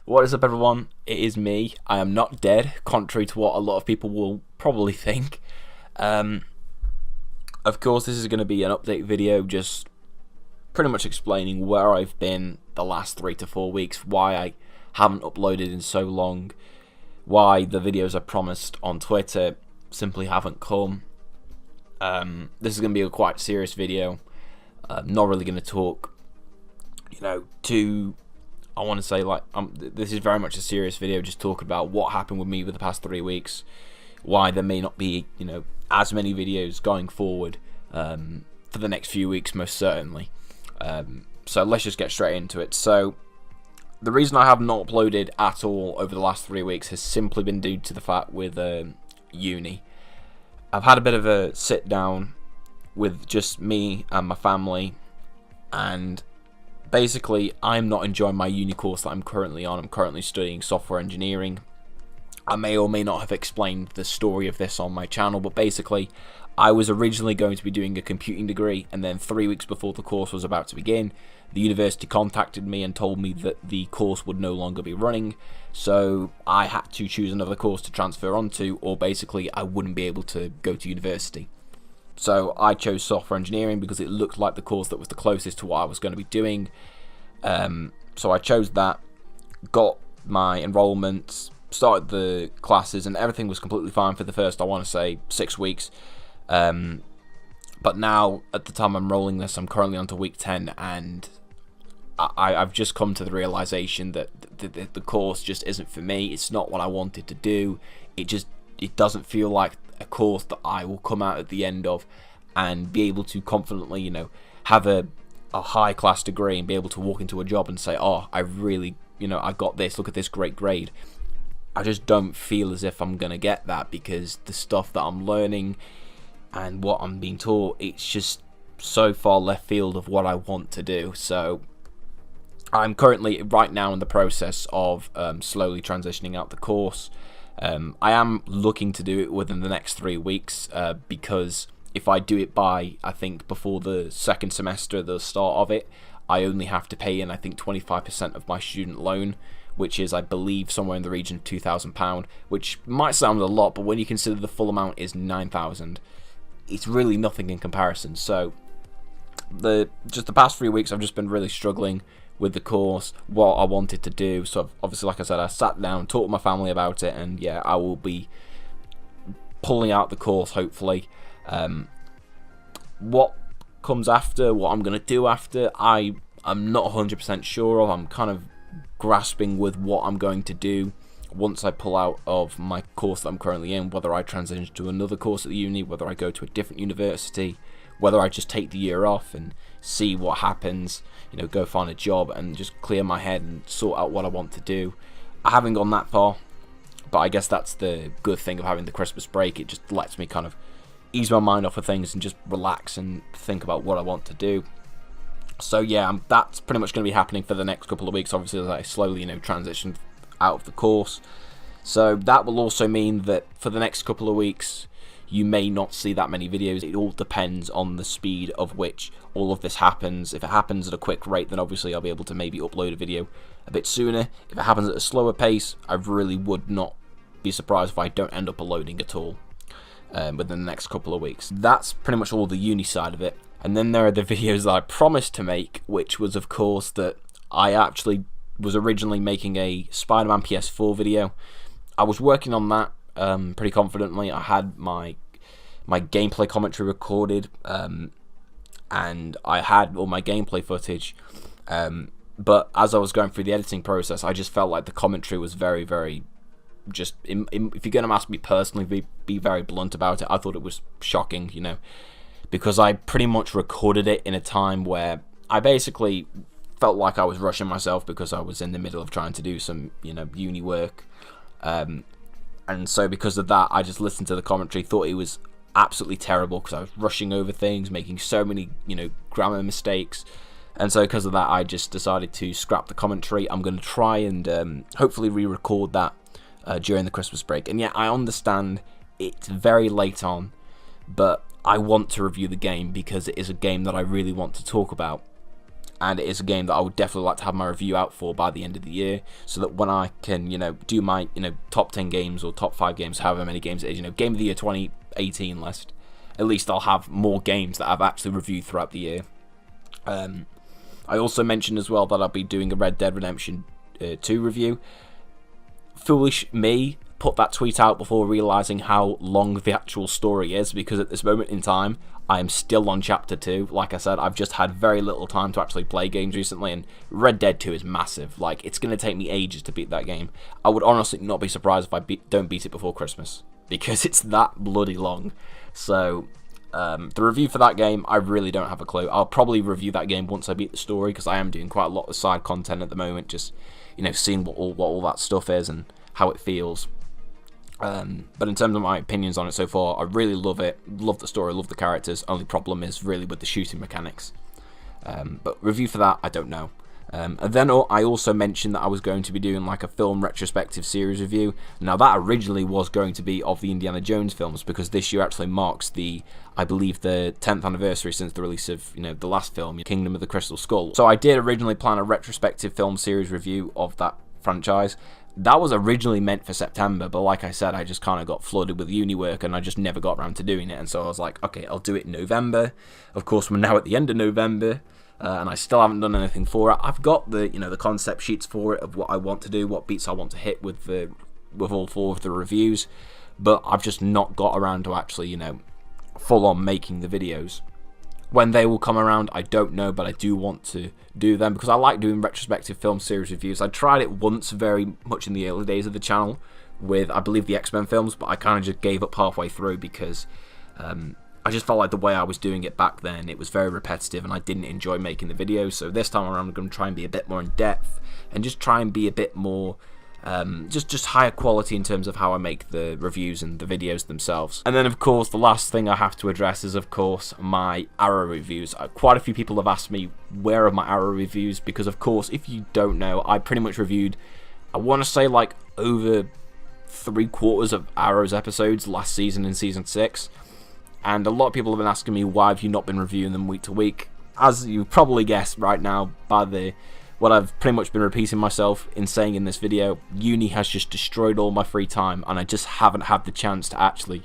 What is up, everyone? It is me. I am not dead, contrary to what a lot of people will probably think. Um, of course, this is going to be an update video, just pretty much explaining where I've been the last 3 to 4 weeks, why I haven't uploaded in so long, why the videos I promised on Twitter simply haven't come. This is going to be a quite serious video. Not really going to talk, I want to say, this is very much a serious video, just talking about what happened with me with the past 3 weeks, why there may not be, as many videos going forward for the next few weeks, most certainly. So let's just get straight into it. So the reason I have not uploaded at all over the last 3 weeks has simply been due to the fact with uni. I've had a bit of a sit down with just me and my family, and basically I'm not enjoying my uni course that I'm currently on. I'm currently studying software engineering. I may or may not have explained the story of this on my channel, but basically I was originally going to be doing a computing degree, and then 3 weeks before the course was about to begin, the university contacted me and told me that the course would no longer be running, so I had to choose another course to transfer onto, or basically I wouldn't be able to go to university. So I chose software engineering because it looked like the course that was the closest to what I was going to be doing. So I chose that, got my enrollment, started the classes, and everything was completely fine for the first, I want to say, 6 weeks. But now, at the time I'm rolling this, I'm currently on to week 10, and I've just come to the realization that the course just isn't for me. It's not what I wanted to do. It doesn't feel like a course that I will come out at the end of and be able to confidently, have a high class degree and be able to walk into a job and say, oh, I really, I got this, look at this great grade. I just don't feel as if I'm gonna get that, because the stuff that I'm learning and what I'm being taught, it's just so far left field of what I want to do. So I'm currently right now in the process of slowly transitioning out the course. I am looking to do it within the next 3 weeks, because if I do it by, I think, before the second semester, the start of it, I only have to pay in, I think, 25% of my student loan, which is, I believe, somewhere in the region of £2,000, which might sound a lot, but when you consider the full amount is £9,000, it's really nothing in comparison. So just the past 3 weeks, I've just been really struggling with the course, what I wanted to do. So obviously, like I said, I sat down, talked to my family about it, and yeah, I will be pulling out the course, hopefully. What comes after, what I'm going to do after, I'm not 100% sure of. I'm kind of grasping with what I'm going to do once I pull out of my course that I'm currently in, whether I transition to another course at the uni, whether I go to a different university, whether I just take the year off and see what happens, go find a job and just clear my head and sort out what I want to do. I haven't gone that far, but I guess that's the good thing of having the Christmas break. It just lets me kind of ease my mind off of things and just relax and think about what I want to do. So yeah, that's pretty much going to be happening for the next couple of weeks, obviously, as I slowly, transition out of the course. So that will also mean that for the next couple of weeks, you may not see that many videos. It all depends on the speed of which all of this happens. If it happens at a quick rate, then obviously I'll be able to maybe upload a video a bit sooner. If it happens at a slower pace, I really would not be surprised if I don't end up uploading at all within the next couple of weeks. That's pretty much all the uni side of it. And then there are the videos that I promised to make, which was, of course, that I actually was originally making a Spider-Man PS4 video. I was working on that pretty confidently. I had my gameplay commentary recorded, and I had all my gameplay footage, but as I was going through the editing process, I just felt like the commentary was very, very just, if you're going to ask me personally, be very blunt about it, I thought it was shocking, because I pretty much recorded it in a time where I basically felt like I was rushing myself because I was in the middle of trying to do some, uni work, and so because of that, I just listened to the commentary, thought it was absolutely terrible because I was rushing over things, making so many, grammar mistakes, and so because of that, I just decided to scrap the commentary. I'm going to try and hopefully re-record that during the Christmas break. And yeah, I understand it's very late on, but I want to review the game because it is a game that I really want to talk about. and it is a game that I would definitely like to have my review out for by the end of the year, so that when I can, do my, top 10 games or top 5 games, however many games it is, Game of the Year 2018 list, at least I'll have more games that I've actually reviewed throughout the year. I also mentioned as well that I'll be doing a Red Dead Redemption 2 review. Foolish me put that tweet out before realizing how long the actual story is, because at this moment in time I am still on chapter 2. Like I said, I've just had very little time to actually play games recently, and Red Dead 2 is massive. Like, it's going to take me ages to beat that game. I would honestly not be surprised if I don't beat it before Christmas, because it's that bloody long. So the review for that game, I really don't have a clue. I'll probably review that game once I beat the story, because I am doing quite a lot of side content at the moment, just seeing what all that stuff is and how it feels. But in terms of my opinions on it so far, I really love it. Love the story, love the characters. Only problem is really with the shooting mechanics. But review for that, I don't know. And then I also mentioned that I was going to be doing like a film retrospective series review. Now that originally was going to be of the Indiana Jones films, because this year actually marks I believe the 10th anniversary since the release of the last film, Kingdom of the Crystal Skull. So I did originally plan a retrospective film series review of that franchise. That was originally meant for September, but like I said, I just kind of got flooded with uni work and I just never got around to doing it. And so I was like, okay, I'll do it in November. Of course, we're now at the end of November, and I still haven't done anything for it. I've got the the concept sheets for it of what I want to do, what beats I want to hit with all 4 of the reviews, but I've just not got around to actually full on making the videos. When they will come around, I don't know, but I do want to do them because I like doing retrospective film series reviews. I tried it once very much in the early days of the channel with, I believe, the X-Men films, but I kind of just gave up halfway through because I just felt like the way I was doing it back then, it was very repetitive and I didn't enjoy making the videos. So this time around, I'm going to try and be a bit more in depth and just try and be a bit more just higher quality in terms of how I make the reviews and the videos themselves. And then of course the last thing I have to address is of course my Arrow reviews. Quite a few people have asked me where are my Arrow reviews, because of course if you don't know, I pretty much reviewed, I want to say like over 3/4 of Arrow's episodes last season in season 6, and a lot of people have been asking me why have you not been reviewing them week to week. As you probably guessed right now by what I've pretty much been repeating myself in saying in this video, uni has just destroyed all my free time and I just haven't had the chance to actually,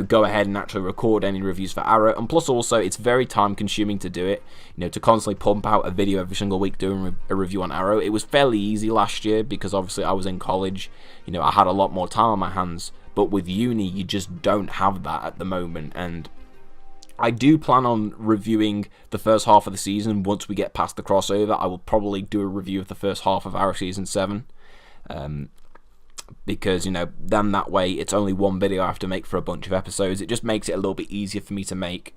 go ahead and actually record any reviews for Arrow. And plus also, it's very time consuming to do it, to constantly pump out a video every single week doing a review on Arrow. It was fairly easy last year because obviously I was in college, I had a lot more time on my hands, but with uni you just don't have that at the moment. And I do plan on reviewing the first half of the season. Once we get past the crossover, I will probably do a review of the first half of Arrow Season 7. Because, then that way it's only one video I have to make for a bunch of episodes. It just makes it a little bit easier for me to make.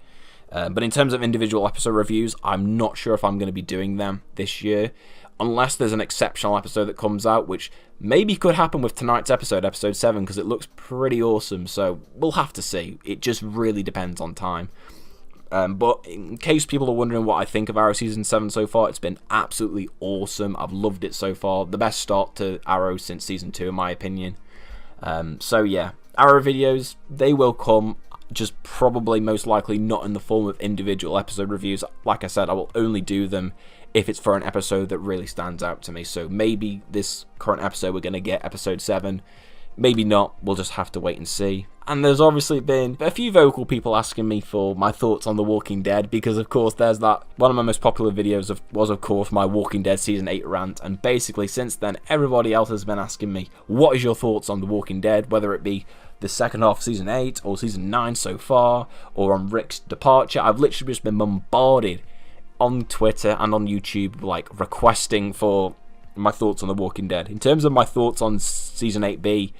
But in terms of individual episode reviews, I'm not sure if I'm going to be doing them this year. Unless there's an exceptional episode that comes out, which maybe could happen with tonight's episode 7, because it looks pretty awesome. So we'll have to see. It just really depends on time. But in case people are wondering what I think of Arrow Season 7 so far, it's been absolutely awesome. I've loved it so far. The best start to Arrow since Season 2, in my opinion. So yeah, Arrow videos, they will come, just probably most likely not in the form of individual episode reviews. Like I said, I will only do them if it's for an episode that really stands out to me. So maybe this current episode we're going to get episode 7. Maybe not, we'll just have to wait and see. And there's obviously been a few vocal people asking me for my thoughts on The Walking Dead, because of course there's that, one of my most popular videos was of course my Walking Dead Season 8 rant, and basically since then everybody else has been asking me, what is your thoughts on The Walking Dead, whether it be the second half of Season 8 or Season 9 so far, or on Rick's departure. I've literally just been bombarded on Twitter and on YouTube, like, requesting for my thoughts on The Walking Dead. In terms of my thoughts on Season 8B,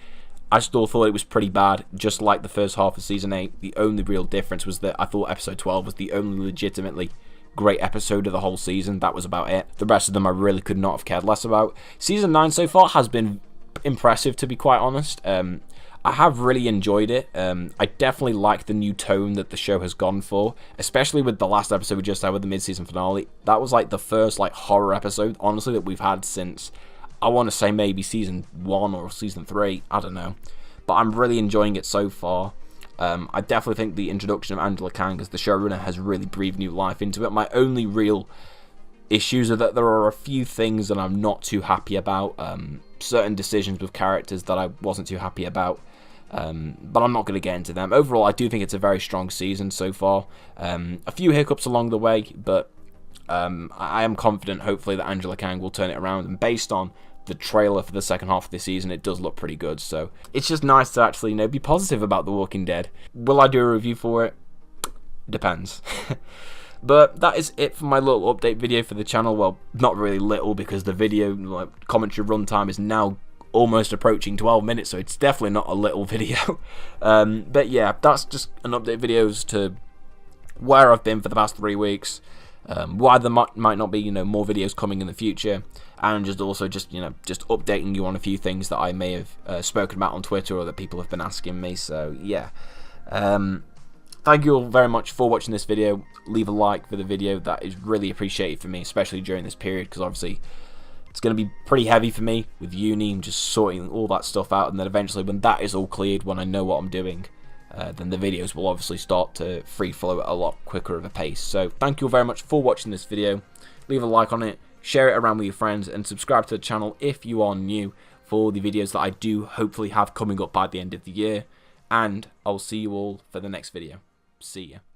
I still thought it was pretty bad, just like the first half of Season 8. The only real difference was that I thought Episode 12 was the only legitimately great episode of the whole season. That was about it. The rest of them I really could not have cared less about. Season 9 so far has been impressive, to be quite honest. I have really enjoyed it. I definitely like the new tone that the show has gone for, especially with the last episode we just had with the mid-season finale. That was like the first like horror episode, honestly, that we've had since, I want to say maybe Season 1 or Season 3, I don't know. But I'm really enjoying it so far. I definitely think the introduction of Angela Kang as the showrunner has really breathed new life into it. My only real issues are that there are a few things that I'm not too happy about. Certain decisions with characters that I wasn't too happy about. But I'm not going to get into them. Overall, I do think it's a very strong season so far. A few hiccups along the way, but I am confident, hopefully, that Angela Kang will turn it around. And based on the trailer for the second half of the season, it does look pretty good. So it's just nice to actually, be positive about The Walking Dead. Will I do a review for it? Depends. But that is it for my little update video for the channel. Well, not really little, because the video commentary runtime is now almost approaching 12 minutes, so it's definitely not a little video. But yeah, that's just an update video as to where I've been for the past 3 weeks, why there might not be more videos coming in the future, and just updating you on a few things that I may have spoken about on Twitter or that people have been asking me. So yeah, thank you all very much for watching this video. Leave a like for the video, that is really appreciated for me, especially during this period, because obviously it's going to be pretty heavy for me with uni and just sorting all that stuff out. And then eventually, when that is all cleared, when I know what I'm doing, then the videos will obviously start to free flow at a lot quicker of a pace. So thank you all very much for watching this video. Leave a like on it, share it around with your friends, and subscribe to the channel if you are new for the videos that I do hopefully have coming up by the end of the year. And I'll see you all for the next video. See ya.